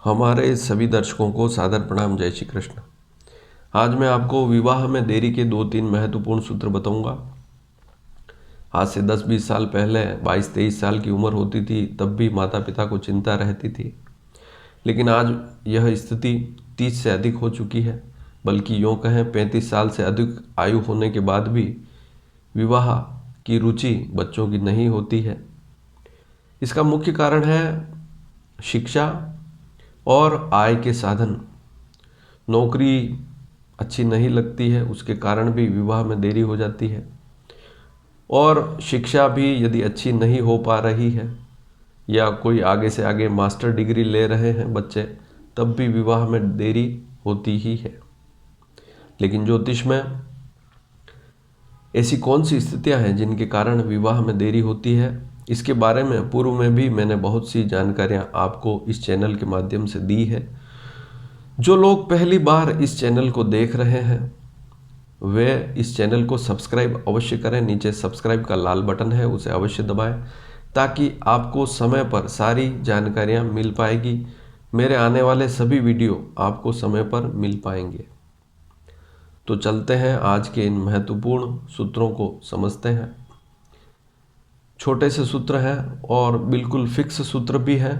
हमारे सभी दर्शकों को सादर प्रणाम। जय श्री कृष्ण। आज मैं आपको विवाह में देरी के 2-3 महत्वपूर्ण सूत्र बताऊंगा। आज से 10-20 साल पहले 22-23 साल की उम्र होती थी, तब भी माता पिता को चिंता रहती थी। लेकिन आज यह स्थिति 30 से अधिक हो चुकी है, बल्कि यूँ कहें 35 साल से अधिक आयु होने के बाद भी विवाह की रुचि बच्चों की नहीं होती है। इसका मुख्य कारण है शिक्षा और आय के साधन। नौकरी अच्छी नहीं लगती है, उसके कारण भी विवाह में देरी हो जाती है। और शिक्षा भी यदि अच्छी नहीं हो पा रही है या कोई आगे से आगे मास्टर डिग्री ले रहे हैं बच्चे, तब भी विवाह में देरी होती ही है। लेकिन ज्योतिष में ऐसी कौन सी स्थितियां हैं जिनके कारण विवाह में देरी होती है, इसके बारे में पूर्व में भी मैंने बहुत सी जानकारियां आपको इस चैनल के माध्यम से दी है। जो लोग पहली बार इस चैनल को देख रहे हैं वे इस चैनल को सब्सक्राइब अवश्य करें। नीचे सब्सक्राइब का लाल बटन है, उसे अवश्य दबाएं ताकि आपको समय पर सारी जानकारियां मिल पाएगी। मेरे आने वाले सभी वीडियो आपको समय पर मिल पाएंगे। तो चलते हैं आज के इन महत्वपूर्ण सूत्रों को समझते हैं। छोटे से सूत्र हैं और बिल्कुल फिक्स सूत्र भी हैं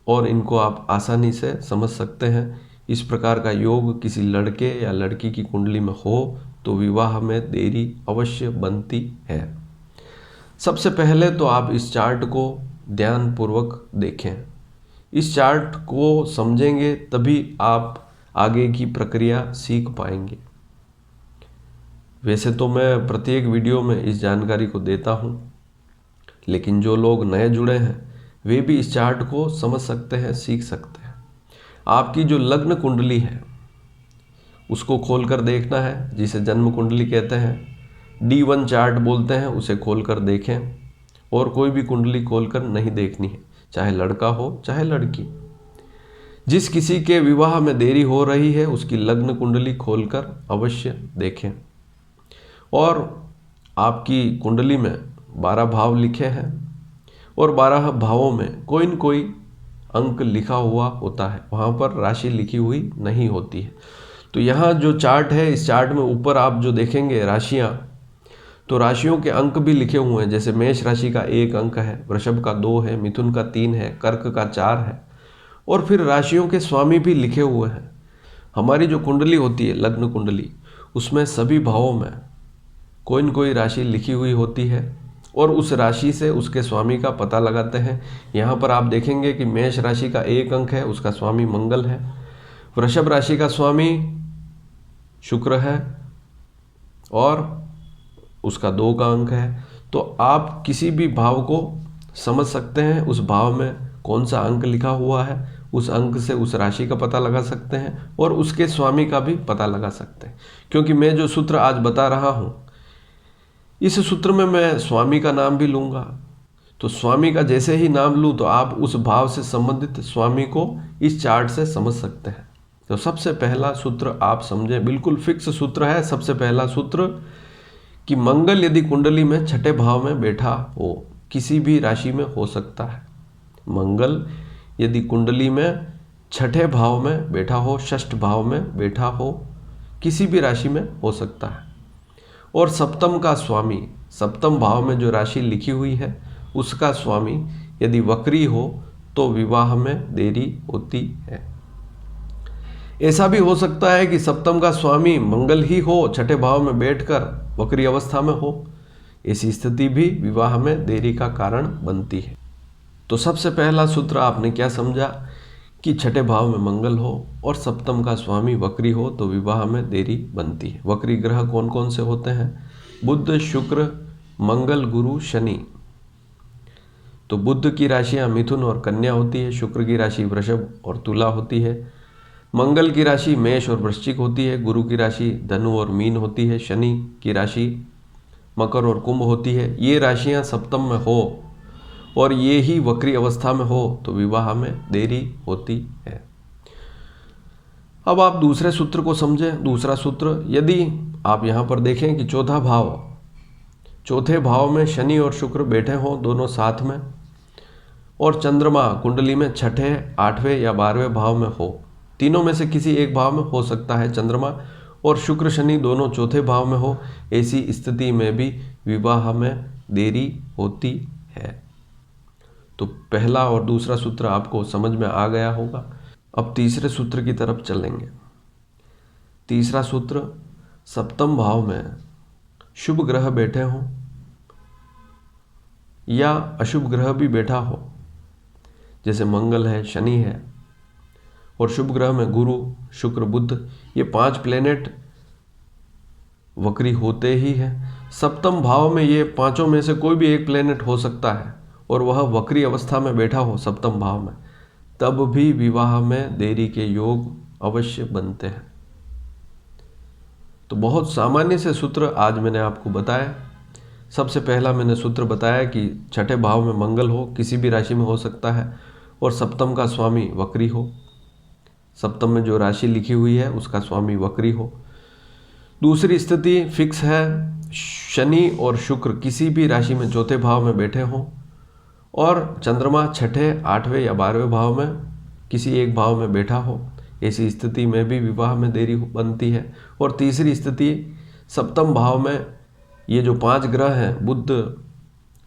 और इनको आप आसानी से समझ सकते हैं। इस प्रकार का योग किसी लड़के या लड़की की कुंडली में हो तो विवाह में देरी अवश्य बनती है। सबसे पहले तो आप इस चार्ट को ध्यानपूर्वक देखें। इस चार्ट को समझेंगे तभी आप आगे की प्रक्रिया सीख पाएंगे। वैसे तो मैं प्रत्येक वीडियो में इस जानकारी को देता हूँ, लेकिन जो लोग नए जुड़े हैं वे भी इस चार्ट को समझ सकते हैं, सीख सकते हैं। आपकी जो लग्न कुंडली है उसको खोलकर देखना है, जिसे जन्म कुंडली कहते हैं। D1 चार्ट बोलते हैं, उसे खोलकर देखें। और कोई भी कुंडली खोलकर नहीं देखनी है, चाहे लड़का हो चाहे लड़की। जिस किसी के विवाह में देरी हो रही है उसकी लग्न कुंडली खोलकर अवश्य देखें। और आपकी कुंडली में 12 भाव लिखे हैं और 12 भावों में कोई न कोई अंक लिखा हुआ होता है, वहाँ पर राशि लिखी हुई नहीं होती है। तो यहाँ जो चार्ट है, इस चार्ट में ऊपर आप जो देखेंगे राशियाँ, तो राशियों के अंक भी लिखे हुए हैं। जैसे मेष राशि का 1 अंक है, वृषभ का 2 है, मिथुन का 3 है, कर्क का 4 है और फिर राशियों के स्वामी भी लिखे हुए हैं। हमारी जो कुंडली होती है लग्न कुंडली, उसमें सभी भावों में कोई न कोई राशि लिखी हुई होती है और उस राशि से उसके स्वामी का पता लगाते हैं। यहाँ पर आप देखेंगे कि मेष राशि का 1 अंक है, उसका स्वामी मंगल है। वृषभ राशि का स्वामी शुक्र है और उसका 2 का अंक है। तो आप किसी भी भाव को समझ सकते हैं, उस भाव में कौन सा अंक लिखा हुआ है, उस अंक से उस राशि का पता लगा सकते हैं और उसके स्वामी का भी पता लगा सकते हैं। क्योंकि मैं जो सूत्र आज बता रहा हूँ, इस सूत्र में मैं स्वामी का नाम भी लूँगा। तो स्वामी का जैसे ही नाम लूँ तो आप उस भाव से संबंधित स्वामी को इस चार्ट से समझ सकते हैं। तो सबसे पहला सूत्र आप समझें, बिल्कुल फिक्स सूत्र है। सबसे पहला सूत्र कि मंगल यदि कुंडली में 6ठे भाव में बैठा हो, किसी भी राशि में हो सकता है। मंगल यदि कुंडली में 6ठे भाव में बैठा हो, 6ठ भाव में बैठा हो, किसी भी राशि में हो सकता है। और सप्तम का स्वामी, सप्तम भाव में जो राशि लिखी हुई है उसका स्वामी यदि वक्री हो तो विवाह में देरी होती है। ऐसा भी हो सकता है कि सप्तम का स्वामी मंगल ही हो, 6ठे भाव में बैठकर वक्री अवस्था में हो। ऐसी स्थिति भी विवाह में देरी का कारण बनती है। तो सबसे पहला सूत्र आपने क्या समझा कि 6ठे भाव में मंगल हो और सप्तम का स्वामी वक्री हो तो विवाह में देरी बनती है। वक्री ग्रह कौन कौन से होते हैं? बुध, शुक्र, मंगल, गुरु, शनि। तो बुध की राशियां मिथुन और कन्या होती है, शुक्र की राशि वृषभ और तुला होती है, मंगल की राशि मेष और वृश्चिक होती है, गुरु की राशि धनु और मीन होती है, शनि की राशि मकर और कुंभ होती है। ये राशियां सप्तम में हो और ये ही वक्री अवस्था में हो तो विवाह में देरी होती है। अब आप दूसरे सूत्र को समझें। दूसरा सूत्र, यदि आप यहाँ पर देखें कि चौथा भाव, चौथे भाव में शनि और शुक्र बैठे हों दोनों साथ में, और चंद्रमा कुंडली में छठे, आठवें या 12वें भाव में हो, तीनों में से किसी एक भाव में हो सकता है चंद्रमा, और शुक्र शनि दोनों चौथे भाव में हो, ऐसी स्थिति में भी विवाह में देरी होती है। तो पहला और दूसरा सूत्र आपको समझ में आ गया होगा। अब तीसरे सूत्र की तरफ चलेंगे। तीसरा सूत्र, सप्तम भाव में शुभ ग्रह बैठे हों या अशुभ ग्रह भी बैठा हो, जैसे मंगल है, शनि है, और शुभ ग्रह में गुरु, शुक्र, बुध, ये 5 प्लेनेट वक्री होते ही हैं। सप्तम भाव में ये पांचों में से कोई भी एक प्लेनेट हो सकता है और वह वक्री अवस्था में बैठा हो सप्तम भाव में, तब भी विवाह में देरी के योग अवश्य बनते हैं। तो बहुत सामान्य से सूत्र आज मैंने आपको बताया। सबसे पहला मैंने सूत्र बताया कि छठे भाव में मंगल हो, किसी भी राशि में हो सकता है, और सप्तम का स्वामी वक्री हो, सप्तम में जो राशि लिखी हुई है उसका स्वामी वक्री हो। दूसरी स्थिति फिक्स है, शनि और शुक्र किसी भी राशि में चौथे भाव में बैठे हों और चंद्रमा छठे, आठवें या 12वें भाव में किसी एक भाव में बैठा हो, ऐसी स्थिति में भी विवाह में देरी बनती है। और तीसरी स्थिति, सप्तम भाव में ये जो 5 ग्रह हैं, बुध,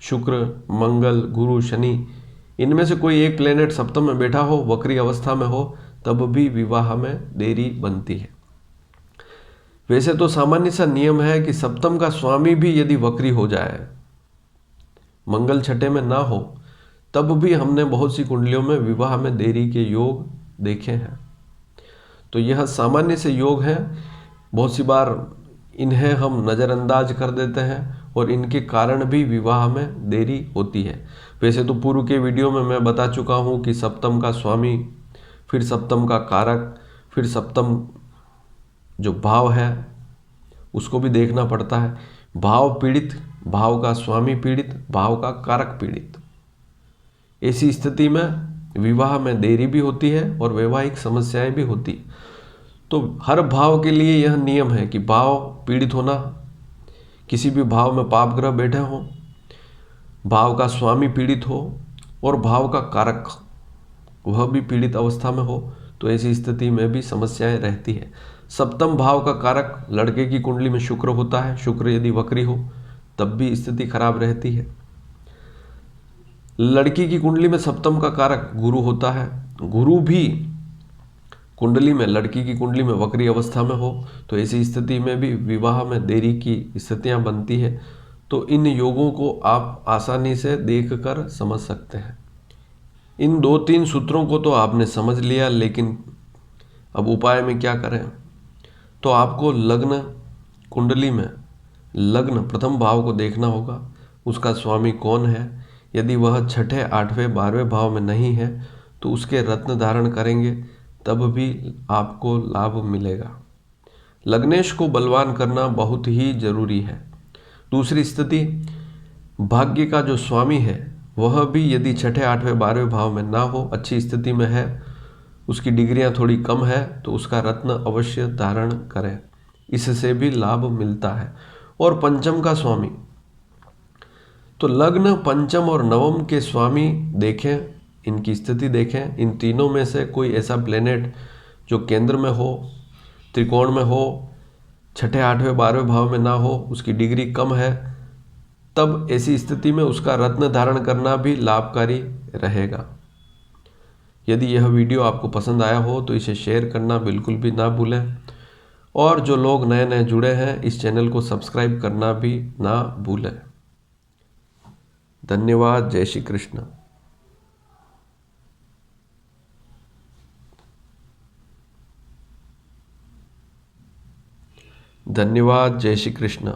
शुक्र, मंगल, गुरु, शनि, इनमें से कोई एक प्लेनेट सप्तम में बैठा हो, वक्री अवस्था में हो, तब भी विवाह में देरी बनती है। वैसे तो सामान्य सा नियम है कि सप्तम का स्वामी भी यदि वक्री हो जाए, मंगल छठे में ना हो, तब भी हमने बहुत सी कुंडलियों में विवाह में देरी के योग देखे हैं। तो यह सामान्य से योग हैं, बहुत सी बार इन्हें हम नज़रअंदाज कर देते हैं और इनके कारण भी विवाह में देरी होती है। वैसे तो पूर्व के वीडियो में मैं बता चुका हूँ कि सप्तम का स्वामी, फिर सप्तम का कारक, फिर सप्तम जो भाव है उसको भी देखना पड़ता है। भाव पीड़ित, भाव का स्वामी पीड़ित, भाव का कारक पीड़ित, ऐसी स्थिति में विवाह में देरी भी होती है और वैवाहिक समस्याएं भी होती। तो हर भाव के लिए यह नियम है कि भाव पीड़ित होना, किसी भी भाव में पाप ग्रह बैठे हों, भाव का स्वामी पीड़ित हो और भाव का कारक वह भी पीड़ित अवस्था में हो, तो ऐसी स्थिति में भी समस्याएं रहती है। सप्तम भाव का कारक लड़के की कुंडली में शुक्र होता है, शुक्र यदि वक्री हो तब भी स्थिति खराब रहती है। लड़की की कुंडली में सप्तम का कारक गुरु होता है, गुरु भी कुंडली में, लड़की की कुंडली में वक्री अवस्था में हो, तो ऐसी स्थिति में भी विवाह में देरी की स्थितियां बनती है। तो इन योगों को आप आसानी से देखकर समझ सकते हैं। इन 2-3 सूत्रों को तो आपने समझ लिया, लेकिन अब उपाय में क्या करें? तो आपको लग्न कुंडली में लग्न प्रथम भाव को देखना होगा, उसका स्वामी कौन है। यदि वह छठे, 8वें, 12वें भाव में नहीं है तो उसके रत्न धारण करेंगे, तब भी आपको लाभ मिलेगा। लग्नेश को बलवान करना बहुत ही जरूरी है। दूसरी स्थिति, भाग्य का जो स्वामी है वह भी यदि छठे, 8वें, 12वें भाव में ना हो, अच्छी स्थिति में है, उसकी डिग्रियां थोड़ी कम है, तो उसका रत्न अवश्य धारण करें, इससे भी लाभ मिलता है। और पंचम का स्वामी, तो लग्न, पंचम और नवम के स्वामी देखें, इनकी स्थिति देखें। इन तीनों में से कोई ऐसा प्लेनेट जो केंद्र में हो, त्रिकोण में हो, छठे, 8वें, 12वें भाव में ना हो, उसकी डिग्री कम है, तब ऐसी स्थिति में उसका रत्न धारण करना भी लाभकारी रहेगा। यदि यह वीडियो आपको पसंद आया हो तो इसे शेयर करना बिल्कुल भी ना भूलें, और जो लोग नए नए जुड़े हैं इस चैनल को सब्सक्राइब करना भी ना भूलें। धन्यवाद। जय श्री कृष्ण। धन्यवाद। जय श्री कृष्ण।